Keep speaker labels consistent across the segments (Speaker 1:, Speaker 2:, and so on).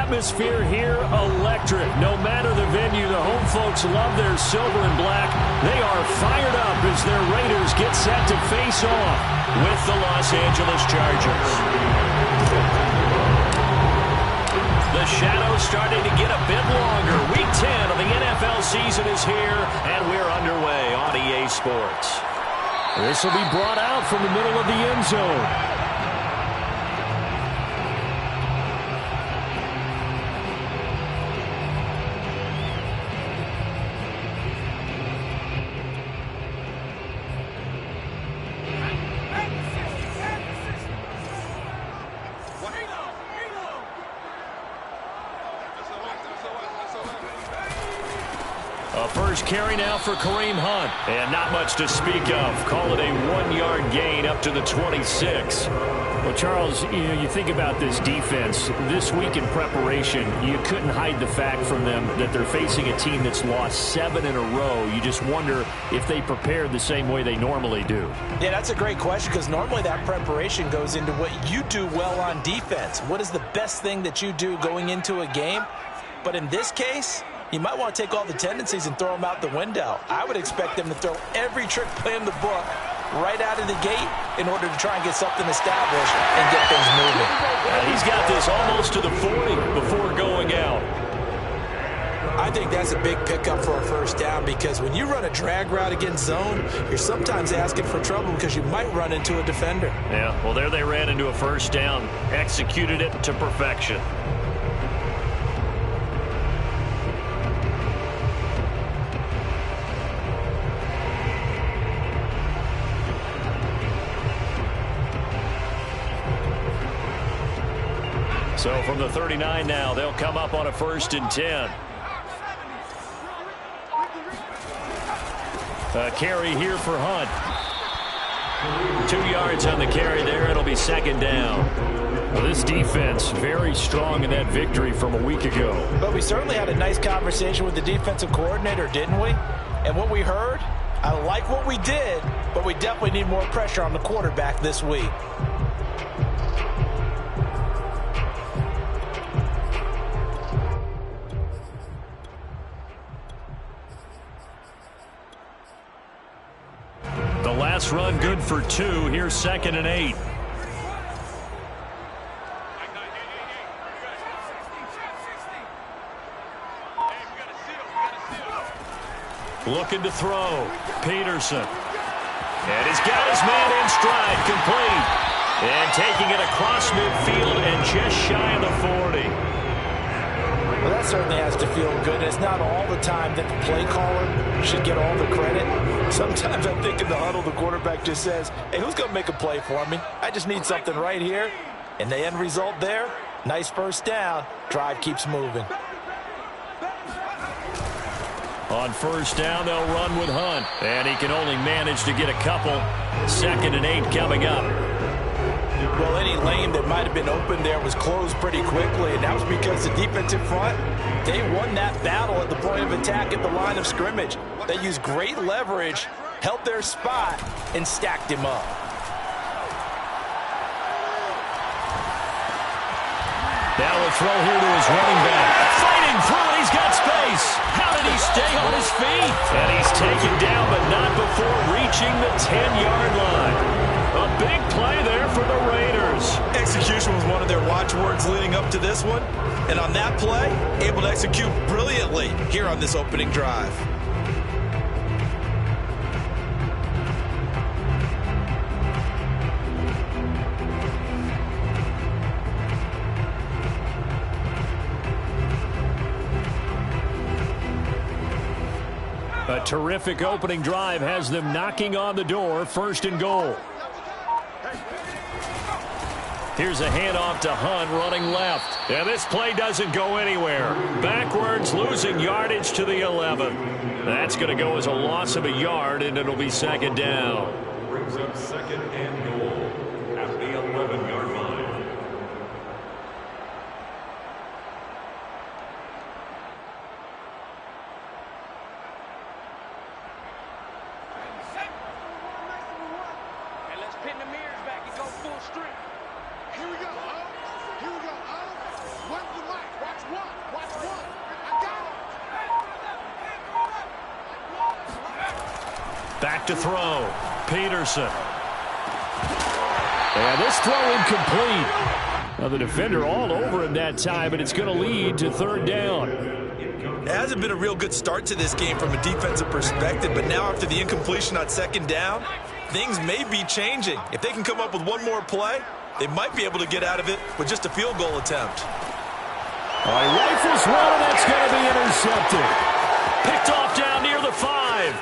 Speaker 1: atmosphere here electric. No matter the venue, the home folks love their silver and black. They are fired up as their Raiders get set to face off with the Los Angeles Chargers. The shadow's starting to get a bit longer. Week 10 of the NFL season is here, and we're underway on EA Sports. This will be brought out from the middle of the end zone. First carry now for Kareem Hunt. And not much to speak of. Call it a 1-yard gain up to the 26. Well, Charles, you think about this defense. This week in preparation, you couldn't hide the fact from them that they're facing a team that's lost 7 in a row. You just wonder if they prepared the same way they normally do.
Speaker 2: Yeah, that's a great question because normally that preparation goes into what you do well on defense. What is the best thing that you do going into a game? But in this case, you might want to take all the tendencies and throw them out the window. I would expect them to throw every trick play in the book right out of the gate in order to try and get something established and get things moving.
Speaker 1: He's got this almost to the 40 before going out.
Speaker 2: I think that's a big pickup for a first down because when you run a drag route against zone, you're sometimes asking for trouble because you might run into a defender.
Speaker 1: Yeah, well, there they ran into a first down, executed it to perfection. So from the 39 now, they'll come up on a 1st and 10. A carry here for Hunt. 2 yards on the carry there. It'll be 2nd down. Well, this defense very strong in that victory from a week ago.
Speaker 2: But we certainly had a nice conversation with the defensive coordinator, didn't we? And what we heard, I like what we did, but we definitely need more pressure on the quarterback this week.
Speaker 1: Last run good for 2. Here's 2nd and 8. Looking to throw. Peterson. And he's got his man in stride, complete. And taking it across midfield and just shy of the 40.
Speaker 2: Well, that certainly has to feel good. It's not all the time that the play caller should get all the credit. Sometimes I think in the huddle, the quarterback just says, hey, who's going to make a play for me? I just need something right here. And the end result there, nice first down. Drive keeps moving.
Speaker 1: On 1st down, they'll run with Hunt. And he can only manage to get a couple. 2nd and 8 coming up.
Speaker 2: Well, any lane that might have been open there was closed pretty quickly, and that was because the defensive front, they won that battle at the point of attack at the line of scrimmage. They used great leverage, held their spot, and stacked him up.
Speaker 1: Now a throw here to his running back. Fighting through it, he's got space. How did he stay on his feet? And he's taken down, but not before reaching the 10-yard line. A big play there for the Raiders.
Speaker 3: Execution was one of their watchwords leading up to this one. And on that play, able to execute brilliantly here on this opening drive.
Speaker 1: A terrific opening drive has them knocking on the door. 1st and goal. Here's a handoff to Hunt running left. And this play doesn't go anywhere. Backwards, losing yardage to the 11. That's going to go as a loss of a yard, and it'll be 2nd down.
Speaker 4: Brings up 2nd and goal at the 11-yard line.
Speaker 5: Here we go. Here we go. Where's the mic? Watch
Speaker 1: Back to throw. Peterson. And this throw incomplete. Now the defender all over him that time, and it's going to lead to third down.
Speaker 3: It hasn't been a real good start to this game from a defensive perspective, but now after the incompletion on second down, things may be changing. If they can come up with one more play, they might be able to get out of it with just a field goal attempt.
Speaker 1: All right, rifles one, and that's going to be intercepted. Picked off down near the 5.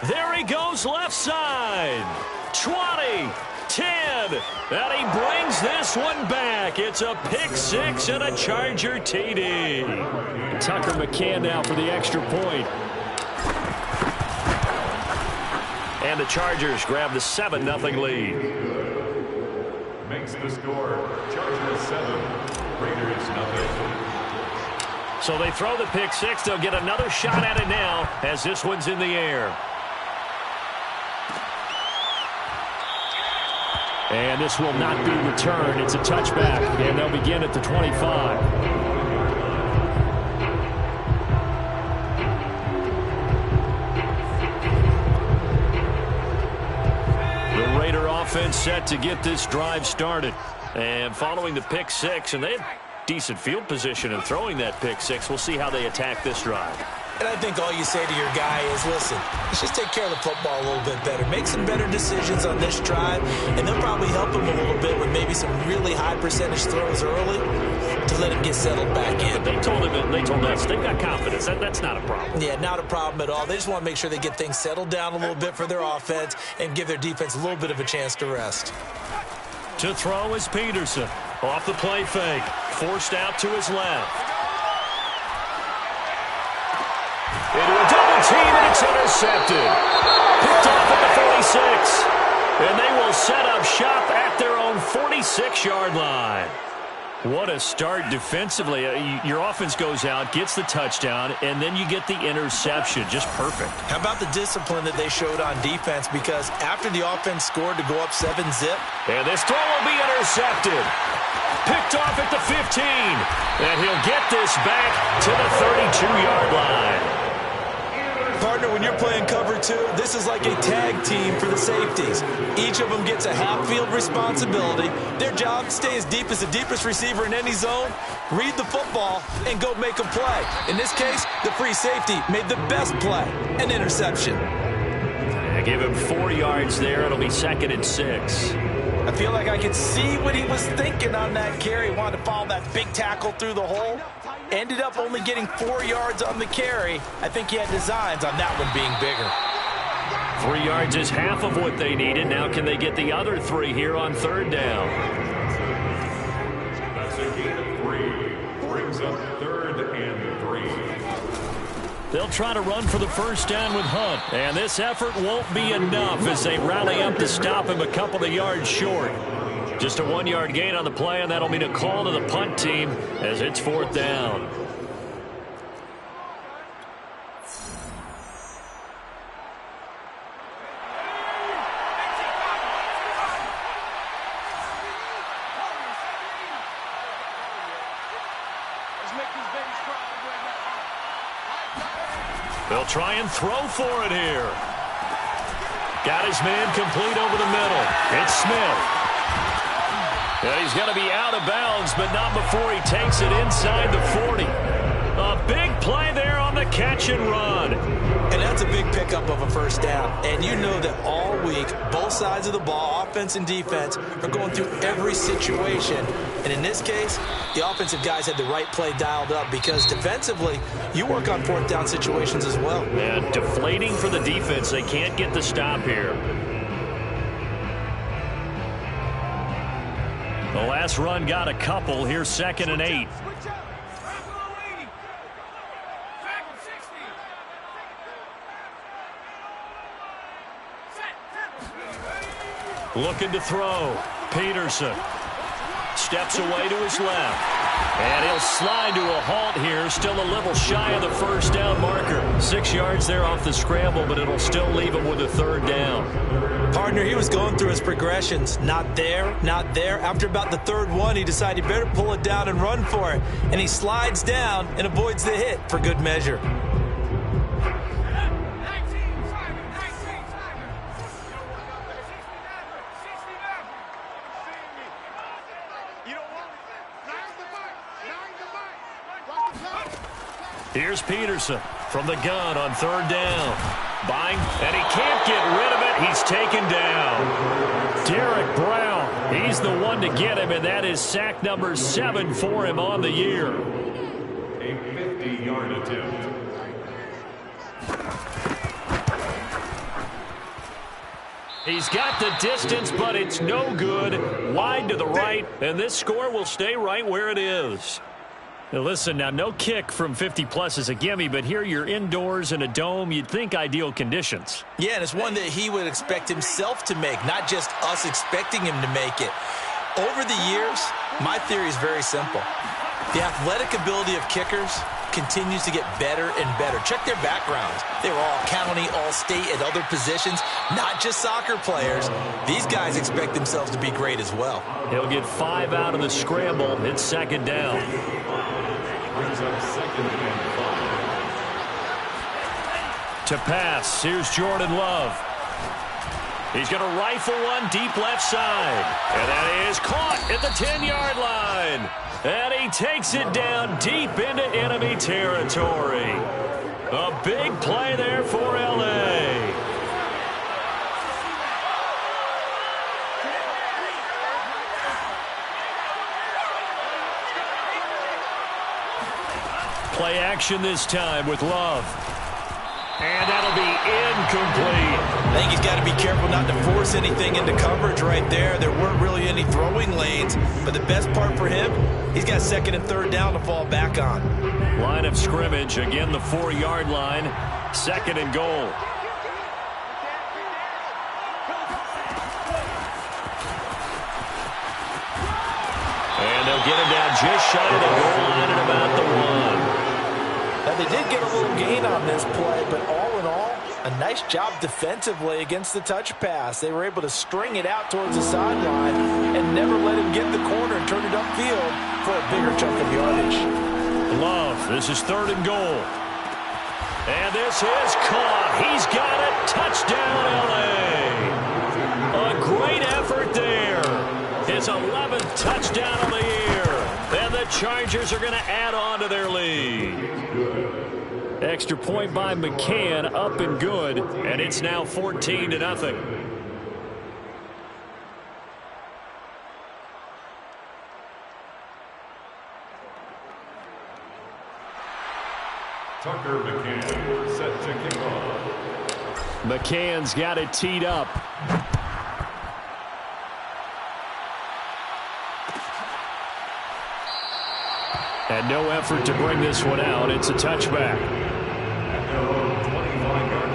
Speaker 1: There he goes left side. 20, 10, and he brings this one back. It's a pick 6 and a Charger TD. Tucker McCann now for the extra point. And the Chargers grab the 7-0 lead.
Speaker 4: Makes the score Chargers 7, Raiders 0.
Speaker 1: So they throw the pick 6. They'll get another shot at it now as this one's in the air. And this will not be returned. It's a touchback, and they'll begin at the 25. The Raider offense set to get this drive started. And following the pick 6, and they had decent field position in throwing that pick 6. We'll see how they attack this drive.
Speaker 2: And I think all you say to your guy is, listen, let's just take care of the football a little bit better. Make some better decisions on this drive, and they'll probably help him a little bit with maybe some really high percentage throws early to let him get settled back in.
Speaker 1: But they told us they've got confidence. That's not a problem.
Speaker 2: Yeah, not a problem at all. They just want to make sure they get things settled down a little bit for their offense and give their defense a little bit of a chance to rest.
Speaker 1: To throw is Peterson. Off the play fake. Forced out to his left. Into a double team, and it's intercepted. Picked off at the 46. And they will set up shop at their own 46-yard line. What a start defensively. Your offense goes out, gets the touchdown, and then you get the interception. Just perfect.
Speaker 2: How about the discipline that they showed on defense? Because after the offense scored to go up 7-zip.
Speaker 1: And this throw will be intercepted. Picked off at the 15. And he'll get this back to the 32-yard line.
Speaker 2: Partner, when you're playing cover 2, this is like a tag team for the safeties. Each of them gets a half-field responsibility. Their job, stay as deep as the deepest receiver in any zone, read the football, and go make a play. In this case, the free safety made the best play, an interception.
Speaker 1: I gave him 4 yards there. It'll be 2nd and 6.
Speaker 2: I feel like I could see what he was thinking on that carry. He wanted to follow that big tackle through the hole. Ended up only getting 4 yards on the carry. I think he had designs on that one being bigger.
Speaker 1: 3 yards is half of what they needed. Now can they get the other 3 here on third down?
Speaker 4: That's a gain of 3. Brings up 3rd and 3.
Speaker 1: They'll try to run for the first down with Hunt. And this effort won't be enough as they rally up to stop him a couple of yards short. Just a 1-yard gain on the play, and that'll mean a call to the punt team as it's 4th down. They'll try and throw for it here. Got his man complete over the middle. It's Smith. And he's going to be out of bounds, but not before he takes it inside the 40. A big play there on the catch and run.
Speaker 2: And that's a big pickup of a first down. And you know that all week, both sides of the ball, offense and defense, are going through every situation. And in this case, the offensive guys had the right play dialed up because defensively, you work on 4th down situations as well.
Speaker 1: And deflating for the defense. They can't get the stop here. The last run got a couple. Here's 2nd and 8. Looking to throw. Peterson steps away to his left. And he'll slide to a halt here. Still a little shy of the first down marker. 6 yards there off the scramble, but it'll still leave him with a 3rd down.
Speaker 2: Partner, he was going through his progressions. Not there, not there. After about the 3rd one, he decided he better pull it down and run for it. And he slides down and avoids the hit for good measure.
Speaker 1: Here's Peterson from the gun on third down. Buying, and he can't get rid of it. He's taken down. Derek Brown, he's the one to get him, and that is sack number 7 for him on the year.
Speaker 4: A 50-yard attempt.
Speaker 1: He's got the distance, but it's no good. Wide to the right, and this score will stay right where it is. Now listen, now no kick from 50-plus is a gimme, but here you're indoors in a dome. You'd think ideal conditions.
Speaker 2: Yeah, and it's one that he would expect himself to make, not just us expecting him to make it. Over the years, my theory is very simple. The athletic ability of kickers continues to get better and better. Check their backgrounds. They were all county, all state at other positions, not just soccer players. These guys expect themselves to be great as well.
Speaker 1: He'll get 5 out of the scramble. It's second down.
Speaker 4: Brings up second and 5.
Speaker 1: To pass, here's Jordan Love. He's going to rifle one deep left side. And that is caught at the 10-yard line. And he takes it down deep into enemy territory. A big play there for L.A. Play action this time with Love. And that'll be incomplete.
Speaker 2: I think he's got to be careful not to force anything into coverage right there. There weren't really any throwing lanes, but the best part for him, he's got second and third down to fall back on.
Speaker 1: Line of scrimmage, again the 4-yard line, second and goal. And they'll get him down just shy of the goal line at about the 1.
Speaker 2: Now, they did get a little gain on this play, but all in all, a nice job defensively against the touch pass. They were able to string it out towards the sideline and never let him get the corner and turn it upfield for a bigger chunk of yardage.
Speaker 1: Love, this is third and goal. And this is caught. He's got it. Touchdown, L.A. A great effort there. His 11th touchdown of the year. And the Chargers are going to add on to their lead. Extra point by McCann, up and good, and it's now 14-0.
Speaker 4: Tucker McCann set to kick off.
Speaker 1: McCann's got it teed up. And no effort to bring this one out. It's a touchback.
Speaker 4: At their own 25-yard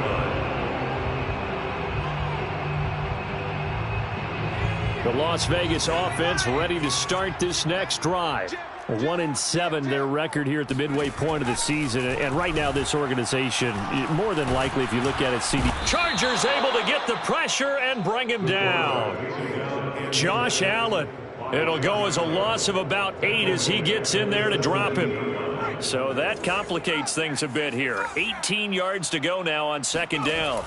Speaker 4: line.
Speaker 1: The Las Vegas offense ready to start this next drive. 1-7 their record here at the midway point of the season. And right now this organization, more than likely if you look at it, CD. Chargers able to get the pressure and bring him down. Josh Allen. It'll go as a loss of about 8 as he gets in there to drop him. So that complicates things a bit here. 18 yards to go now on second down.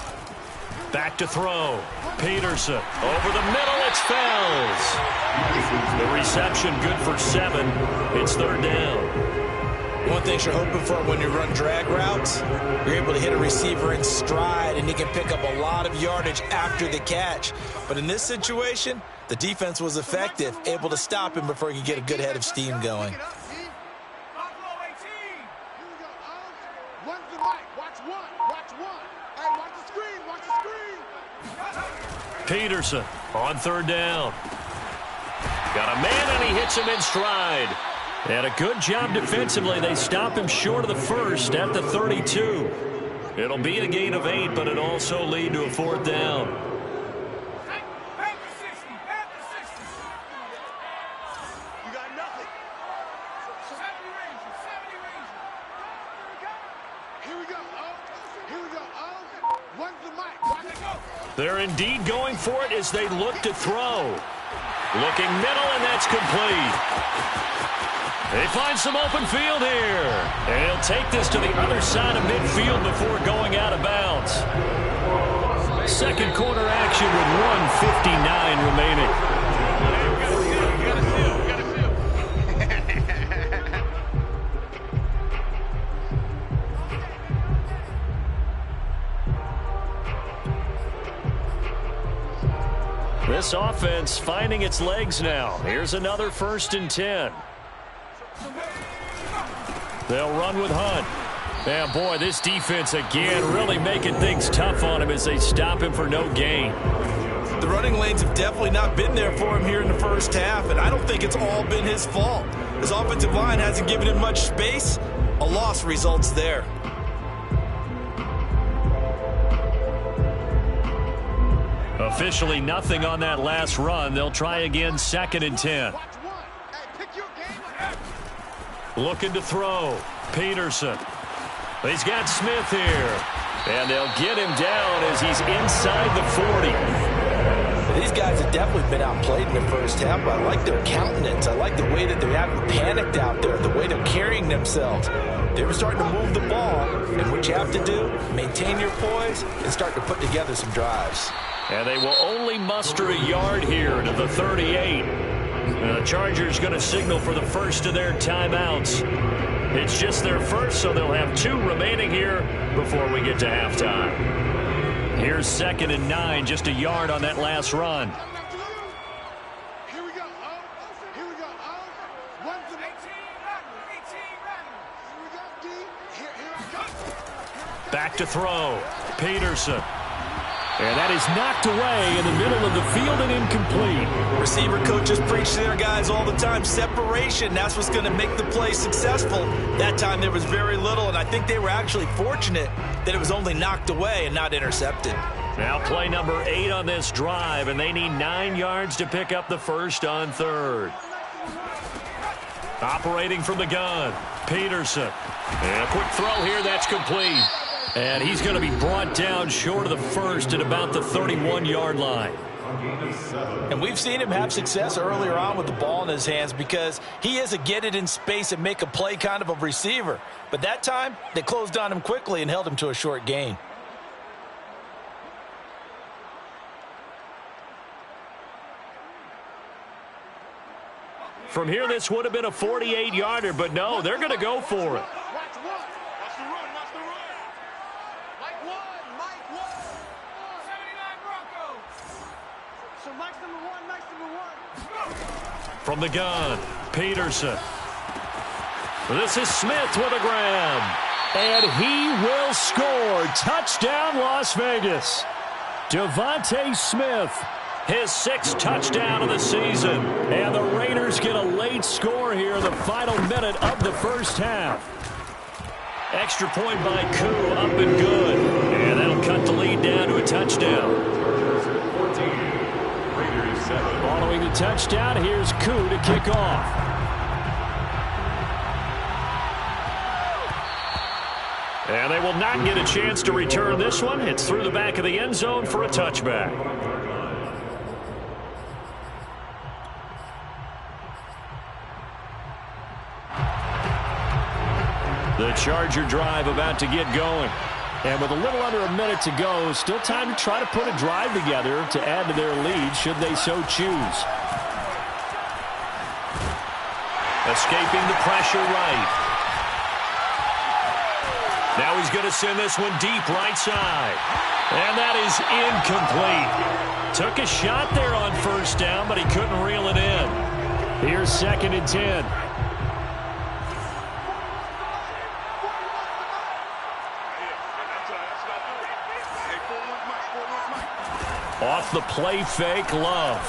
Speaker 1: Back to throw. Peterson over the middle. It's Fells. The reception good for 7. It's third down.
Speaker 2: One thing you're hoping for when you run drag routes, you're able to hit a receiver in stride and he can pick up a lot of yardage after the catch. But in this situation, the defense was effective, able to stop him before he could get a good head of steam going.
Speaker 1: Peterson on third down. Got a man and he hits him in stride. And a good job defensively. They stop him short of the first at the 32. It'll be a gain of 8, but it also lead to a fourth down. They're indeed going for it as they look to throw. Looking middle, and that's complete. They find some open field here. And he'll take this to the other side of midfield before going out of bounds. Second quarter action with 1:59 remaining. This offense finding its legs now. Here's another 1st and 10. They'll run with Hunt. And boy, this defense again really making things tough on him as they stop him for no gain.
Speaker 3: The running lanes have definitely not been there for him here in the first half, and I don't think it's all been his fault. His offensive line hasn't given him much space. A loss results there.
Speaker 1: Officially nothing on that last run. They'll try again, 2nd and 10. Looking to throw. Peterson. He's got Smith here. And they'll get him down as he's inside the 40.
Speaker 2: These guys have definitely been outplayed in the first half, but I like their countenance. I like the way that they haven't panicked out there, the way they're carrying themselves. They were starting to move the ball, and what you have to do, maintain your poise and start to put together some drives.
Speaker 1: And they will only muster a yard here to the 38. The Chargers going to signal for the first of their timeouts. It's just their first, so they'll have 2 remaining here before we get to halftime. Here's 2nd and 9, just a yard on that last run.
Speaker 5: Here we go. Here we go. Run to the 18. Here I go.
Speaker 1: Back to throw. Peterson. And that is knocked away in the middle of the field and incomplete.
Speaker 3: Receiver coaches preach to their guys all the time. Separation, that's what's going to make the play successful. That time there was very little, and I think they were actually fortunate that it was only knocked away and not intercepted.
Speaker 1: Now play number 8 on this drive, and they need 9 yards to pick up the first on 3rd. Operating from the gun, Peterson. And a quick throw here, that's complete. And he's going to be brought down short of the first at about the 31-yard line.
Speaker 2: And we've seen him have success earlier on with the ball in his hands because he is a get it in space and make a play kind of a receiver. But that time, they closed on him quickly and held him to a short gain.
Speaker 1: From here, this would have been a 48-yarder, but no, they're going to go for it. From the gun, Peterson. This is Smith with a grab. And he will score. Touchdown, Las Vegas. Devontae Smith, his 6th touchdown of the season. And the Raiders get a late score here in the final minute of the first half. Extra point by Koo, up and good. And that'll cut the lead down to a touchdown. Following the touchdown, here's Koo to kick off. And they will not get a chance to return this one. It's through the back of the end zone for a touchback. The Charger drive about to get going. And with a little under a minute to go, still time to try to put a drive together to add to their lead should they so choose. Escaping the pressure right. Now he's going to send this one deep right side. And that is incomplete. Took a shot there on first down, but he couldn't reel it in. Here's 2nd and 10. Off the play fake, Love.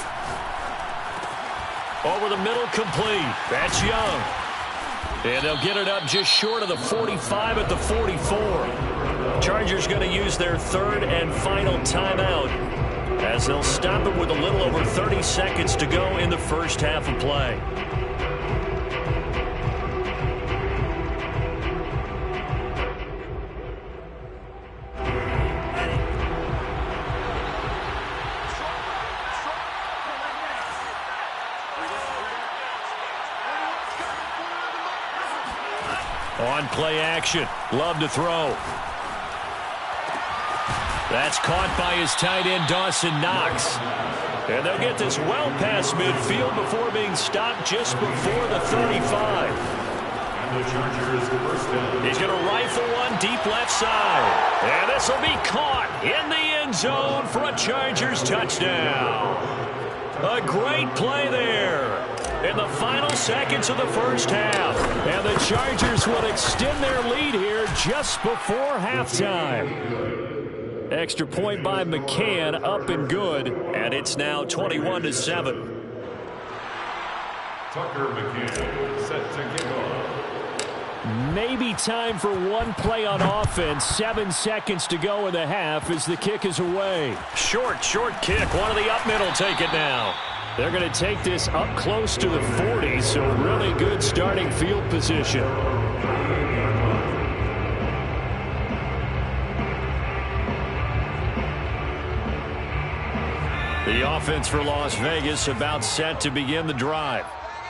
Speaker 1: Over the middle, complete. That's Young. And they'll get it up just short of the 45 at the 44. Chargers going to use their 3rd and final timeout as they'll stop it with a little over 30 seconds to go in the first half of play. On play action, Love to throw. That's caught by his tight end, Dawson Knox. And they'll get this well past midfield before being stopped just before the 35.
Speaker 4: And the Chargers first down.
Speaker 1: He's going to rifle one deep left side. And this will be caught in the end zone for a Chargers touchdown. A great play there in the final seconds of the first half. And the Chargers will extend their lead here just before halftime. Extra point by McCann, up and good, and it's now 21-7.
Speaker 4: Tucker McCann set to kick off.
Speaker 1: Maybe time for one play on offense. 7 seconds to go in the half as the kick is away. Short kick. One of the up middle take it now. They're going to take this up close to the 40, so really good starting field position. The offense for Las Vegas about set to begin the drive.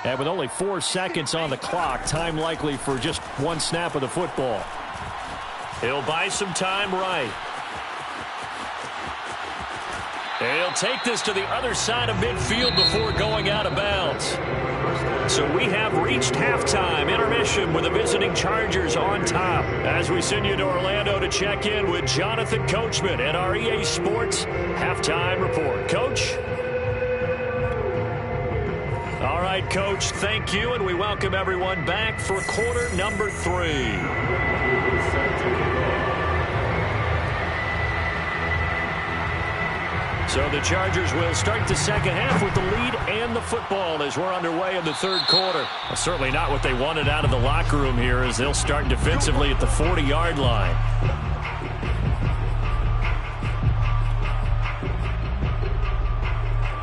Speaker 1: And with only 4 seconds on the clock, time likely for just one snap of the football. He'll buy some time right. And he'll take this to the other side of midfield before going out of bounds. So we have reached halftime. Intermission with the visiting Chargers on top. As we send you to Orlando to check in with Jonathan Coachman at our EA Sports Halftime Report. Coach? All right, Coach, thank you, and we welcome everyone back for quarter number 3. So the Chargers will start the second half with the lead and the football as we're underway in the third quarter. Well, certainly not what they wanted out of the locker room here as they'll start defensively at the 40-yard line.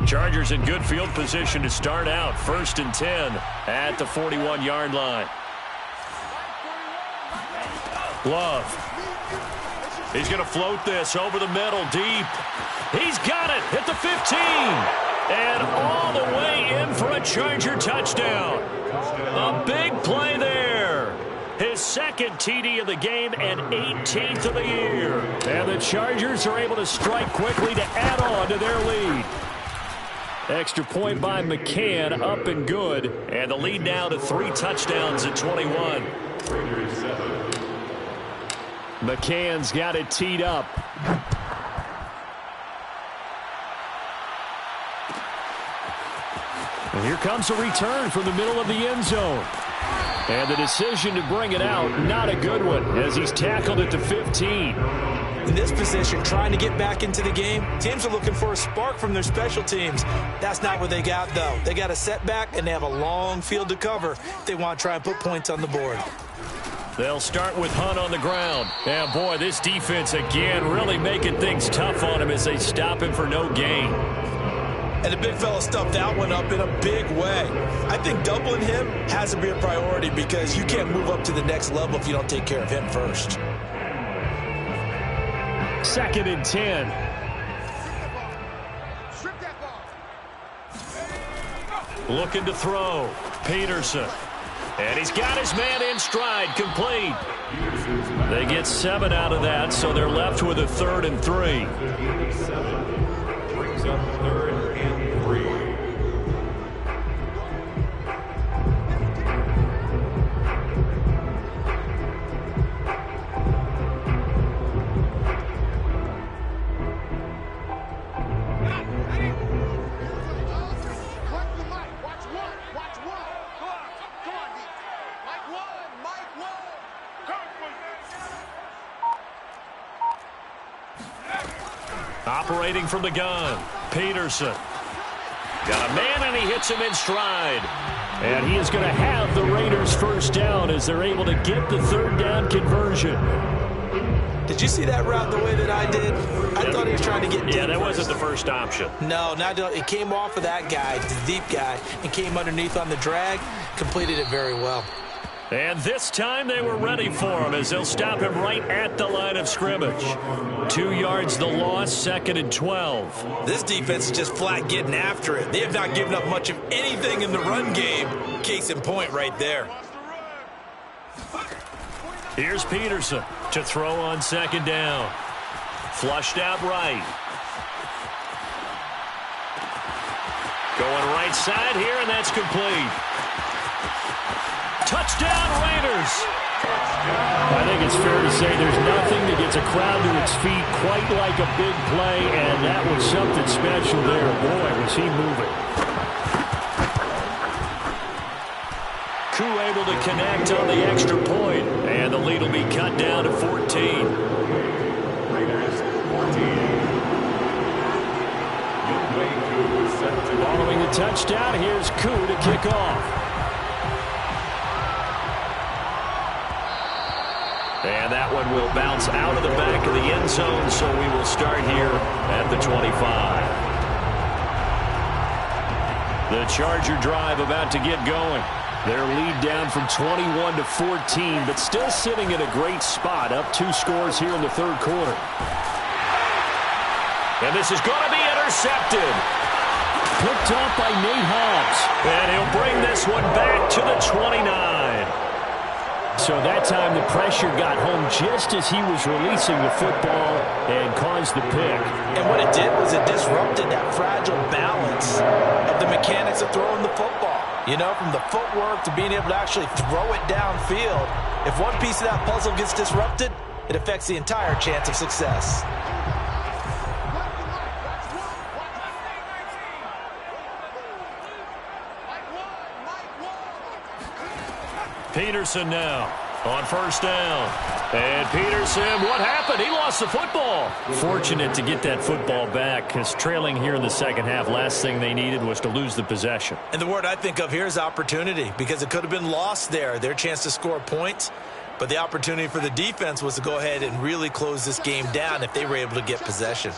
Speaker 1: Chargers in good field position to start out. 1st and 10 at the 41-yard line. Love. He's going to float this over the middle deep. He's got it at the 15. And all the way in for a Charger touchdown. A big play there. His second TD of the game and 18th of the year. And the Chargers are able to strike quickly to add on to their lead. Extra point by McCann, up and good. And the lead now to 3 touchdowns at 21. McCann's got it teed up. And here comes a return from the middle of the end zone. And the decision to bring it out, not a good one, as he's tackled at the 15.
Speaker 2: In this position, trying to get back into the game, teams are looking for a spark from their special teams. That's not what they got, though. They got a setback, and they have a long field to cover if they want to try and put points on the board.
Speaker 1: They'll start with Hunt on the ground. And, boy, this defense, again, really making things tough on him as they stop him for no gain.
Speaker 2: And the big fella stuffed that one up in a big way. I think doubling him has to be a priority because you can't move up to the next level if you don't take care of him first.
Speaker 1: 2nd and 10. Looking to throw. Peterson. And he's got his man in stride, complete. They get 7 out of that, so they're left with a 3rd and 3.
Speaker 4: Brings up 3rd and 3.
Speaker 1: Operating from the gun, Peterson. Got a man, and he hits him in stride. And he is going to have the Raiders first down as they're able to get the 3rd down conversion.
Speaker 2: Did you see that route the way that I did? I thought he was trying to get deep.
Speaker 1: Yeah, that wasn't the first option.
Speaker 2: No, it came off of that guy, the deep guy, and came underneath on the drag. Completed it very well.
Speaker 1: And this time they were ready for him as they'll stop him right at the line of scrimmage. 2 yards the loss, 2nd and 12.
Speaker 3: This defense is just flat getting after it. They have not given up much of anything in the run game. Case in point right there.
Speaker 1: Here's Peterson to throw on 2nd down. Flushed out right. Going right side here, and that's complete. Touchdown Raiders. Chargers. I think it's fair to say there's nothing that gets a crowd to its feet quite like a big play, and that was something special there. Boy, was he moving. Koo able to connect on the extra point, and the lead will be cut down to 14.
Speaker 4: Raiders 14.
Speaker 1: Following the touchdown, here's Koo to kick off. And that one will bounce out of the back of the end zone, so we will start here at the 25. The Charger drive about to get going. Their lead down from 21 to 14, but still sitting in a great spot, up 2 scores here in the third quarter. And this is going to be intercepted. Picked off by Nate Hobbs. And he'll bring this one back to the 29. So that time the pressure got home just as he was releasing the football and caused the pick.
Speaker 2: And what it did was it disrupted that fragile balance of the mechanics of throwing the football. You know, from the footwork to being able to actually throw it downfield. If one piece of that puzzle gets disrupted, it affects the entire chance of success.
Speaker 1: Peterson now on first down. And Peterson, what happened? He lost the football. Fortunate to get that football back, because trailing here in the second half, last thing they needed was to lose the possession.
Speaker 2: And the word I think of here is opportunity, because it could have been lost there, their chance to score points. But the opportunity for the defense was to go ahead and really close this game down if they were able to get possession.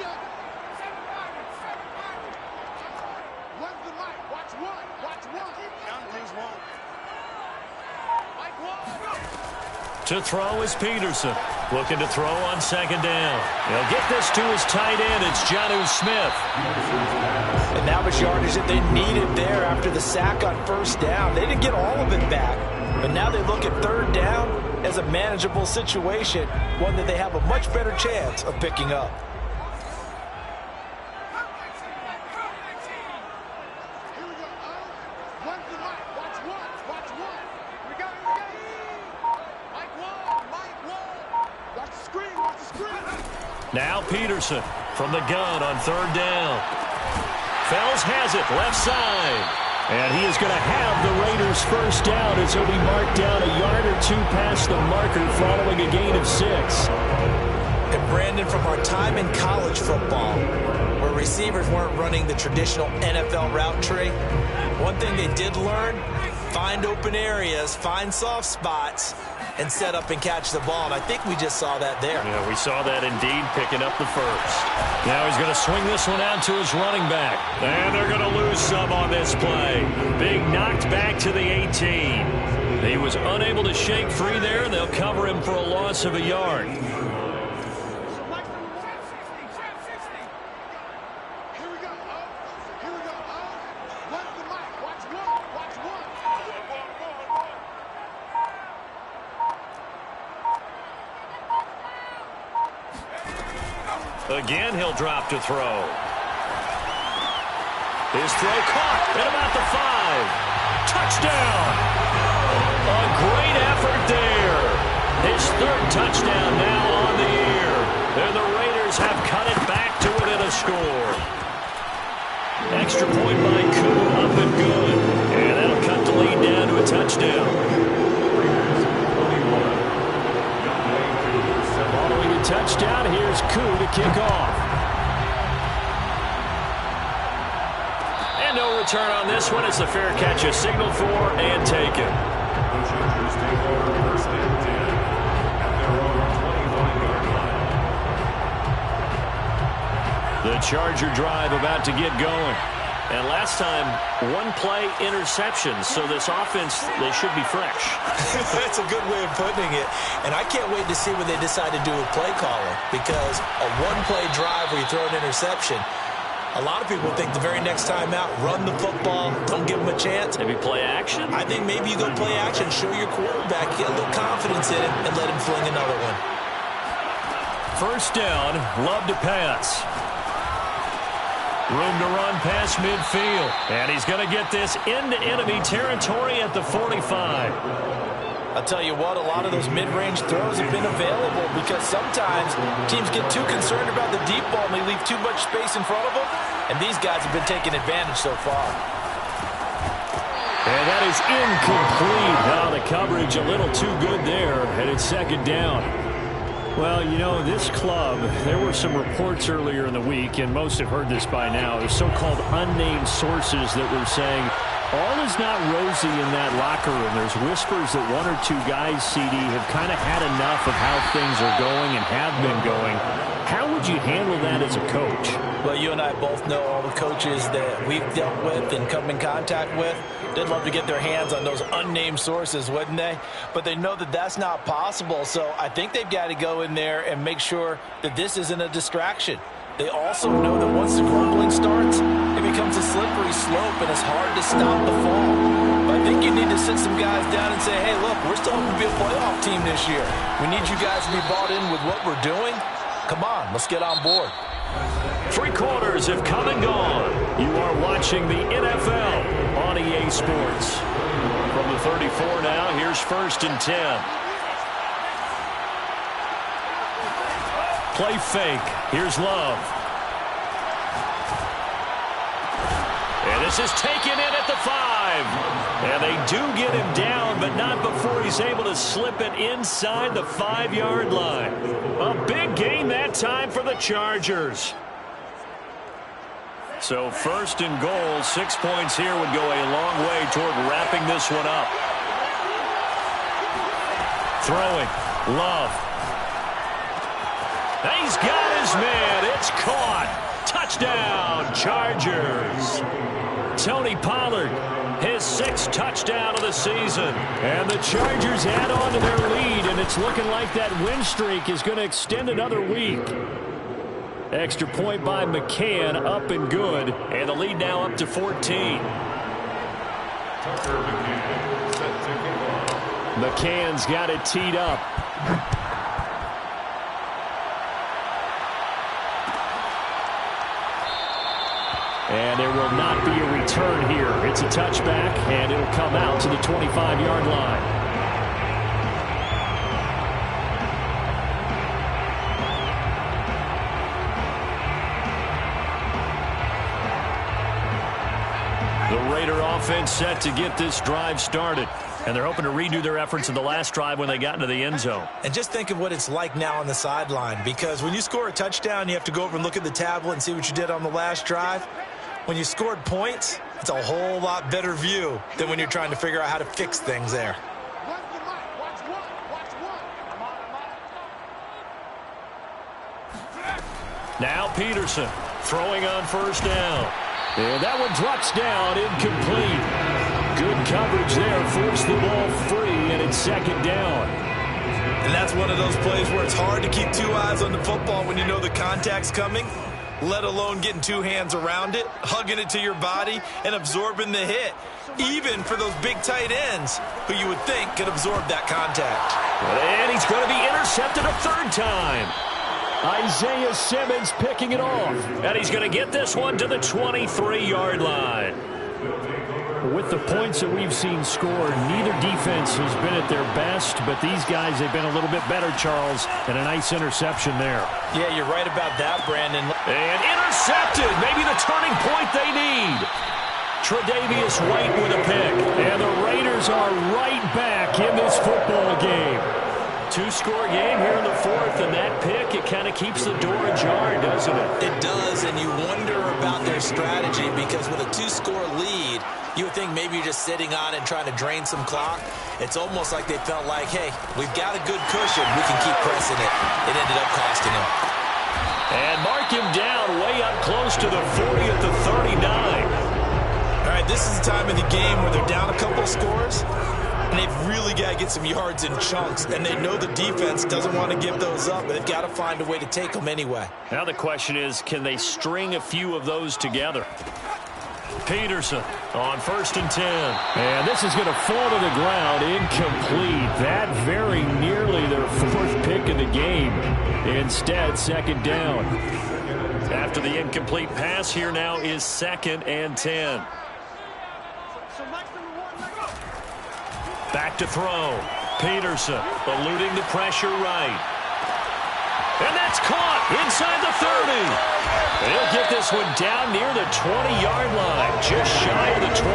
Speaker 1: To throw is Peterson. Looking to throw on second down. He'll get this to his tight end. It's Jonnu Smith.
Speaker 2: And that was yardage that they needed there after the sack on first down. They didn't get all of it back. But now they look at third down as a manageable situation, one that they have a much better chance of picking up.
Speaker 1: Now Peterson from the gun on third down. Fells has it left side. And he is going to have the Raiders first down as he'll be marked down a yard or 2 past the marker following a gain of 6.
Speaker 2: And Brandon, from our time in college football, where receivers weren't running the traditional NFL route tree, one thing they did learn, find open areas, find soft spots, and set up and catch the ball. And I think we just saw that there.
Speaker 1: Yeah, we saw that indeed, picking up the first. Now he's going to swing this one out to his running back. And they're going to lose some on this play. Big knocked back to the 18. He was unable to shake free there, and they'll cover him for a loss of a yard. Again, he'll drop to throw. His throw caught at about the 5. Touchdown! A great effort there. His third touchdown now on the year. And the Raiders have cut it back to within a score. Extra point by Koo, up and good. And that'll cut the lead down to a touchdown. Following the touchdown, here's Koo to kick off. And no return on this one. It's a fair catch, a signal for and taken.
Speaker 4: The Chargers take over first and 10 at their own 25-yard line.
Speaker 1: The Charger drive about to get going. And last time, one play interception, so this offense, they should be fresh.
Speaker 2: That's a good way of putting it. And I can't wait to see what they decide to do with play calling, because a one-play drive where you throw an interception, a lot of people think the very next time out, run the football, don't give them a chance.
Speaker 1: Maybe play action?
Speaker 2: I think maybe you go play action, show your quarterback, get a little confidence in him, and let him fling another one.
Speaker 1: First down, Love to pass. Room to run past midfield. And he's going to get this into enemy territory at the 45.
Speaker 2: I'll tell you what, a lot of those mid-range throws have been available because sometimes teams get too concerned about the deep ball and they leave too much space in front of them, and these guys have been taking advantage so far.
Speaker 1: And that is incomplete. Now the coverage a little too good there, and it's second down. Well, you know, this club, there were some reports earlier in the week, and most have heard this by now, the so-called unnamed sources that were saying all is not rosy in that locker room. There's whispers that one or two guys, CD, have kind of had enough of how things are going and have been going. How would you handle that as a coach?
Speaker 2: Well, you and I both know all the coaches that we've dealt with and come in contact with. They'd love to get their hands on those unnamed sources, wouldn't they? But they know that that's not possible, so I think they've got to go in there and make sure that this isn't a distraction. They also know that once the grumbling starts, it becomes a slippery slope and it's hard to stop the fall. But I think you need to sit some guys down and say, hey, look, we're still going to be a playoff team this year. We need you guys to be bought in with what we're doing. Come on, let's get on board.
Speaker 1: 3 quarters have come and gone. You are watching the NFL on EA Sports. From the 34 now, here's 1st and 10. Play fake. Here's Love. And this is taken in at the 5. And they do get him down, but not before he's able to slip it inside the 5-yard line. A big gain that time for the Chargers. So 1st and goal, 6 points here would go a long way toward wrapping this one up. Throwing. Love. He's got his man. It's caught. Touchdown, Chargers. Tony Pollard, his 6th touchdown of the season. And the Chargers add on to their lead, and it's looking like that win streak is going to extend another week. Extra point by McCann, up and good. And the lead now up to 14. McCann's got it teed up. And there will not be a return here. It's a touchback, and it'll come out to the 25-yard line. The Raider offense set to get this drive started. And they're hoping to redo their efforts in the last drive when they got into the end zone.
Speaker 2: And just think of what it's like now on the sideline, because when you score a touchdown, you have to go over and look at the tablet and see what you did on the last drive. When you scored points, it's a whole lot better view than when you're trying to figure out how to fix things there.
Speaker 1: Now Peterson throwing on 1st down. And that one drops down, incomplete. Good coverage there, forced the ball free, and it's 2nd down.
Speaker 3: And that's one of those plays where it's hard to keep 2 eyes on the football when you know the contact's coming, let alone getting 2 hands around it, hugging it to your body, and absorbing the hit, even for those big tight ends who you would think could absorb that contact.
Speaker 1: And he's going to be intercepted a 3rd time. Isaiah Simmons picking it off. And he's going to get this one to the 23-yard line. With the points that we've seen scored, neither defense has been at their best, but these guys have been a little bit better, Charles, and a nice interception there.
Speaker 2: Yeah, you're right about that, Brandon.
Speaker 1: And intercepted, maybe the turning point they need. Tre'Davious White with a pick, and the Raiders are right back in this football game. 2-score game here in the 4th, and that pick, it kind of keeps the door ajar, doesn't it?
Speaker 2: It does, and you wonder about their strategy, because with a 2-score lead, you would think maybe you're just sitting on it and trying to drain some clock. It's almost like they felt like, hey, we've got a good cushion. We can keep pressing it. It ended up costing them.
Speaker 1: And mark him down way up close to the 40 at the 39.
Speaker 3: All right, this is the time of the game where they're down a couple of scores, and they've really got to get some yards in chunks, and they know the defense doesn't want to give those up, but they've got to find a way to take them anyway.
Speaker 1: Now the question is, can they string a few of those together? Peterson on 1st and 10. And this is going to fall to the ground, incomplete. That very nearly their 4th pick of the game. Instead, 2nd down. After the incomplete pass, here now is 2nd and 10. Back to throw. Peterson eluding the pressure right. And that's caught inside the 30. And he'll get this one down near the 20-yard line, just shy of the 20.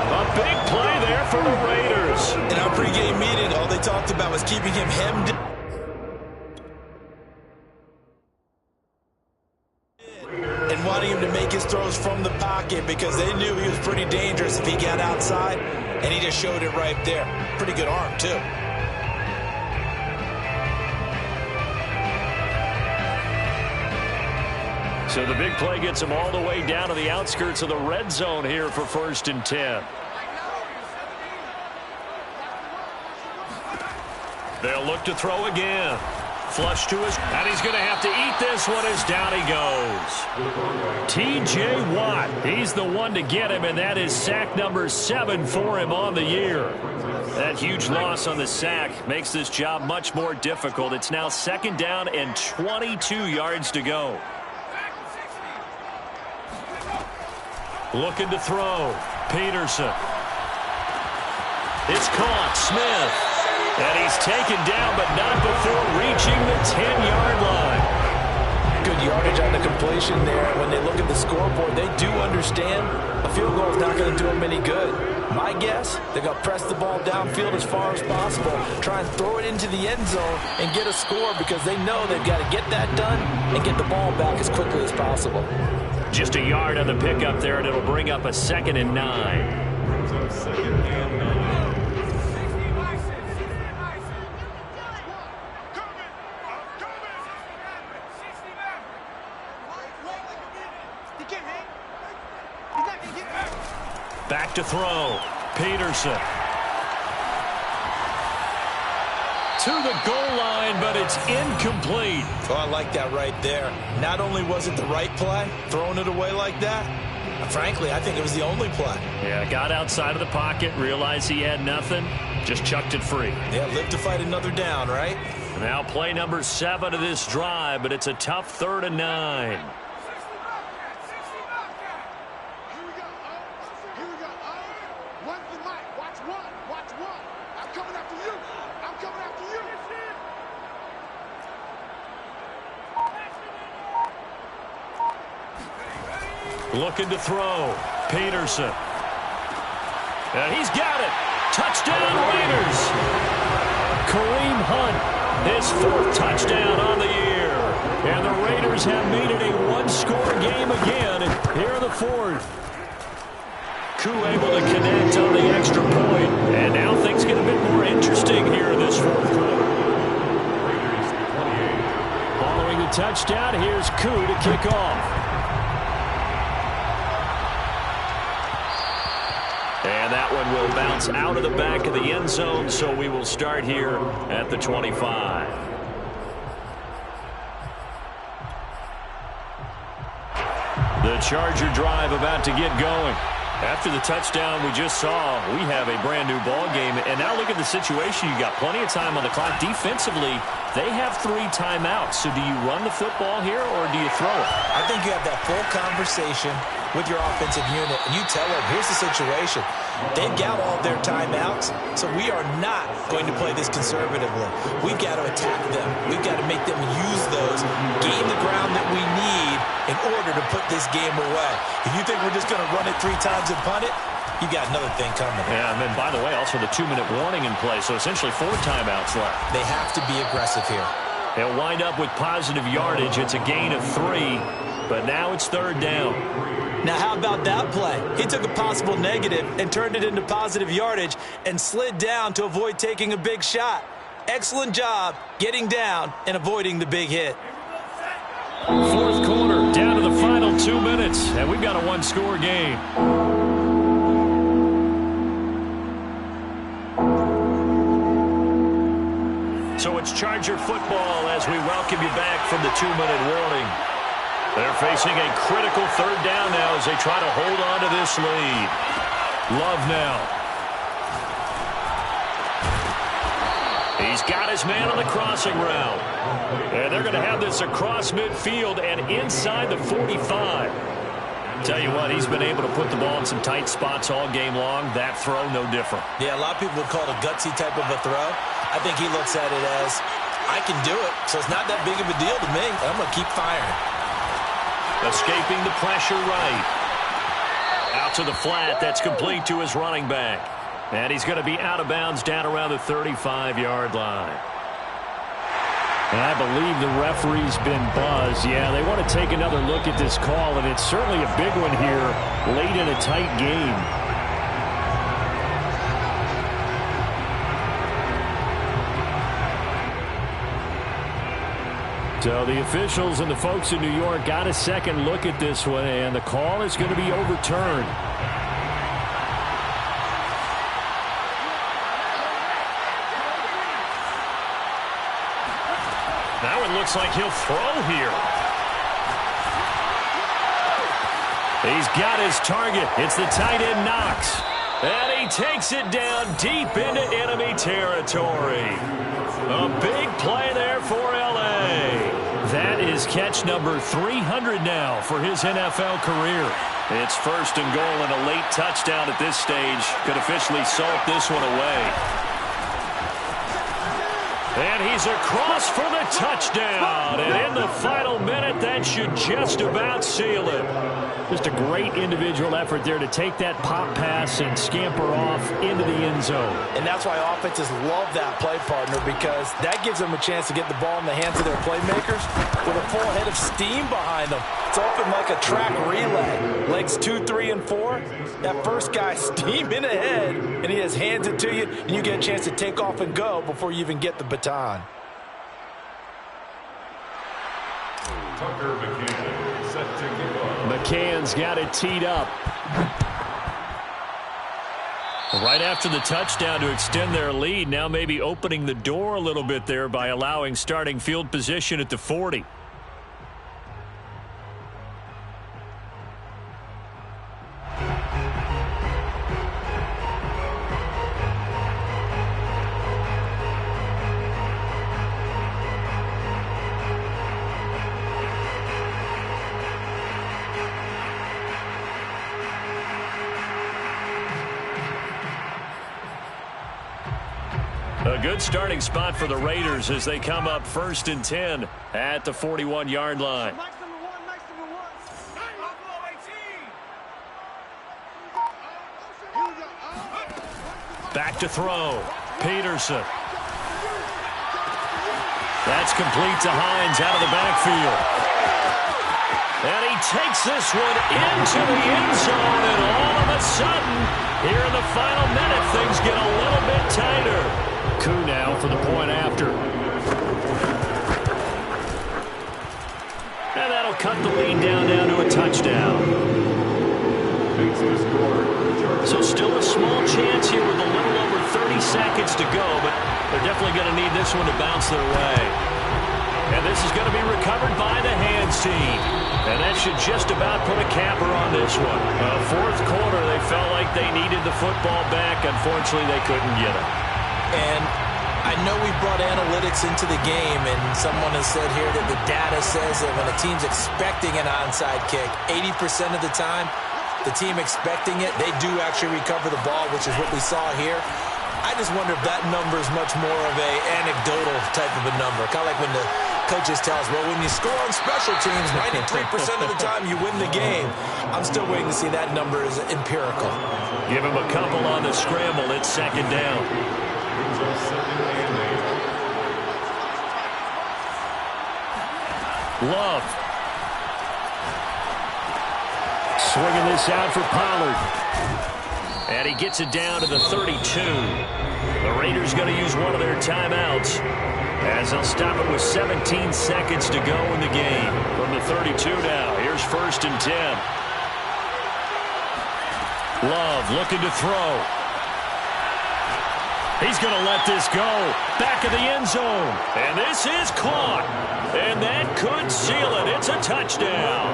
Speaker 1: A big play there for the Raiders.
Speaker 3: In our pregame meeting, all they talked about was keeping him hemmed and wanting him to make his throws from the pocket because they knew he was pretty dangerous if he got outside, and he just showed it right there. Pretty good arm, too.
Speaker 1: So the big play gets him all the way down to the outskirts of the red zone here for 1st and 10. They'll look to throw again. Flush to his, and he's going to have to eat this one as down he goes. T.J. Watt, he's the one to get him, and that is sack number 7 for him on the year. That huge loss on the sack makes this job much more difficult. It's now 2nd down and 22 yards to go. Looking to throw. Peterson. It's caught. Smith. And he's taken down, but not before reaching the 10-yard line.
Speaker 2: Good yardage on the completion there. When they look at the scoreboard, they do understand a field goal is not going to do them any good. My guess, they're going to press the ball downfield as far as possible, try and throw it into the end zone and get a score because they know they've got to get that done and get the ball back as quickly as possible.
Speaker 1: Just a yard on the pickup there, and it'll bring up a 2nd and 9.
Speaker 4: Brings up 2nd and 9.
Speaker 1: Back to throw. Peterson. To the goal line, but it's incomplete.
Speaker 3: Oh, I like that right there. Not only was it the right play, throwing it away like that, frankly, I think it was the only play.
Speaker 1: Yeah, got outside of the pocket, realized he had nothing, just chucked it free.
Speaker 3: Yeah, live to fight another down, right?
Speaker 1: Now play number 7 of this drive, but it's a tough 3rd and 9. Looking to throw. Peterson. And he's got it. Touchdown, Raiders. Kareem Hunt, his 4th touchdown on the year. And the Raiders have made it a one-score game again here in the 4th. Koo able to connect on the extra point. And now things get a bit more interesting here in this 4th quarter. Following the touchdown, here's Koo to kick off. And that one will bounce out of the back of the end zone, so we will start here at the 25. The Charger drive about to get going. After the touchdown we just saw, we have a brand new ball game. And now look at the situation. You got plenty of time on the clock. Defensively, they have 3 timeouts. So do you run the football here or do you throw it?
Speaker 2: I think you have that full conversation with your offensive unit, and you tell them, here's the situation. They've got all their timeouts, so we are not going to play this conservatively. We've got to attack them. We've got to make them use those, gain the ground that we need in order to put this game away. If you think we're just going to run it 3 times and punt it, you got another thing coming.
Speaker 1: Yeah, and then, by the way, also the 2-minute warning in play, so essentially 4 timeouts left.
Speaker 2: They have to be aggressive here.
Speaker 1: They'll wind up with positive yardage. It's a gain of 3, but now it's 3rd down.
Speaker 2: Now, how about that play? He took a possible negative and turned it into positive yardage and slid down to avoid taking a big shot. Excellent job getting down and avoiding the big hit.
Speaker 1: 4th quarter, down to the final 2 minutes, and we've got a one-score game. So it's Charger football as we welcome you back from the 2-minute warning. They're facing a critical 3rd down now as they try to hold on to this lead. Love now. He's got his man on the crossing route. And they're going to have this across midfield and inside the 45. Tell you what, he's been able to put the ball in some tight spots all game long. That throw, no different.
Speaker 2: Yeah, a lot of people would call it a gutsy type of a throw. I think he looks at it as, I can do it, so it's not that big of a deal to me. I'm going to keep firing.
Speaker 1: Escaping the pressure right. Out to the flat. That's complete to his running back. And he's going to be out of bounds down around the 35-yard line. And I believe the referee's been buzzed. Yeah, they want to take another look at this call, and it's certainly a big one here late in a tight game. So the officials and the folks in New York got a second look at this one, and the call is going to be overturned. Now it looks like he'll throw here. He's got his target. It's the tight end Knox. And he takes it down deep into enemy territory. A big play there for L.A. That is catch number 300 now for his NFL career. It's first and goal, and a late touchdown at this stage could officially salt this one away. And he's across for the touchdown. And in the final minute, that should just about seal it. Just a great individual effort there to take that pop pass and scamper off into the end zone.
Speaker 2: And that's why offenses love that play, partner, because that gives them a chance to get the ball in the hands of their playmakers with a full head of steam behind them. It's often like a track relay. Legs 2, 3, and 4. That first guy steaming ahead, and he just hands it to you, and you get a chance to take off and go before you even get the baton.
Speaker 4: Tucker McCann set to kick off.
Speaker 1: McCann's got it teed up. Right after the touchdown to extend their lead, now maybe opening the door a little bit there by allowing starting field position at the 40. A good starting spot for the Raiders as they come up 1st and 10 at the 41-yard line. Back to throw. Peterson. That's complete to Hines out of the backfield. And he takes this one into the end zone, and all of a sudden, here in the final minute, things get a little bit tighter. Coup now for the point after. And that'll cut the lead down to a touchdown. So still a small chance here with a little over 30 seconds to go, but they're definitely going to need this one to bounce their way. And this is going to be recovered by the hands team. And that should just about put a capper on this one. Fourth quarter, they felt like they needed the football back. Unfortunately, they couldn't get it.
Speaker 2: And I know we brought analytics into the game, and someone has said here that the data says that when a team's expecting an onside kick, 80% of the time, the team expecting it, they do actually recover the ball, which is what we saw here. I just wonder if that number is much more of a anecdotal type of a number. Kind of like when the coaches tell us, well, when you score on special teams, 93% of the time you win the game. I'm still waiting to see that number is empirical.
Speaker 1: Give him a couple on the scramble. It's 2nd down. Love. Swinging this out for Pollard. And he gets it down to the 32. The Raiders going to use one of their timeouts as they'll stop it with 17 seconds to go in the game. From the 32 now, here's 1st and 10. Love looking to throw. He's going to let this go. Back of the end zone. And this is caught. And that could seal it. It's a touchdown.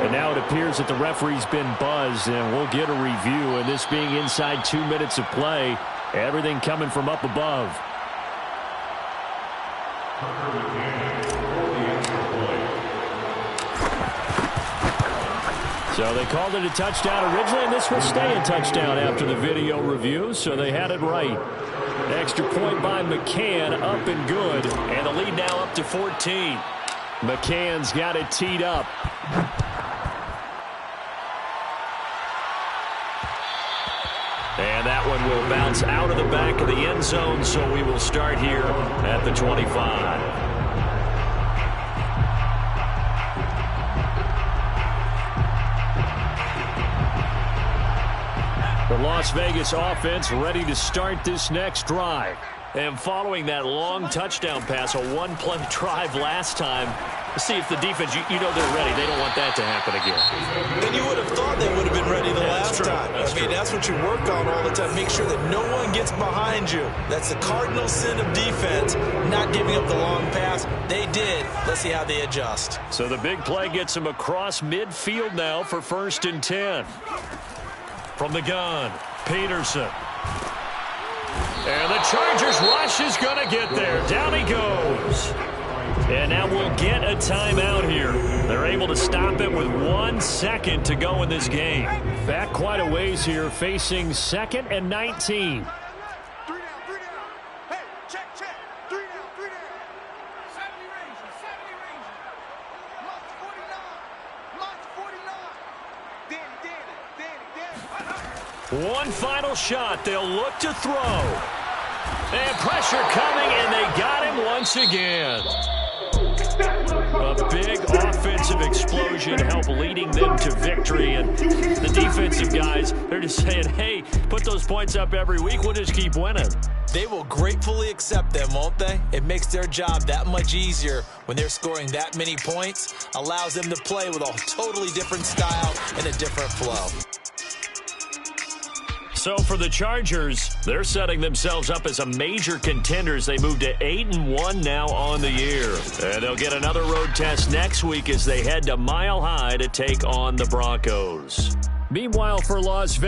Speaker 1: And now it appears that the referee's been buzzed, and we'll get a review. And this being inside 2 minutes of play, everything coming from up above. So they called it a touchdown originally, and this will stay a touchdown after the video review, so they had it right. Extra point by McCann, up and good, and the lead now up to 14. McCann's got it teed up. And that one will bounce out of the back of the end zone, so we will start here at the 25. The Las Vegas offense ready to start this next drive. And following that long touchdown pass, a one-play drive last time, let's see if the defense, you know they're ready. They don't want that to happen again.
Speaker 3: Then you would have thought they would have been ready the last time. That's what you work on all the time. Make sure that no one gets behind you. That's the cardinal sin of defense, not giving up the long pass. They did. Let's see how they adjust.
Speaker 1: So the big play gets them across midfield now for 1st and 10. From the gun, Peterson. And the Chargers rush is going to get there. Down he goes. And now we'll get a timeout here. They're able to stop it with 1 second to go in this game. Back quite a ways here, facing 2nd and 19.
Speaker 5: 3 down. Hey, check. 3 down. 70 Rangers. Lots 49. Lots 49. Danny.
Speaker 1: One final shot. They'll look to throw. And pressure coming, and they got him once again. A big offensive explosion helped leading them to victory. And the defensive guys, they're just saying, hey, put those points up every week. We'll just keep winning.
Speaker 2: They will gratefully accept them, won't they? It makes their job that much easier when they're scoring that many points. Allows them to play with a totally different style and a different flow.
Speaker 1: So for the Chargers, they're setting themselves up as a major contender as they move to 8-1 now on the year. And they'll get another road test next week as they head to Mile High to take on the Broncos. Meanwhile, for Las Vegas,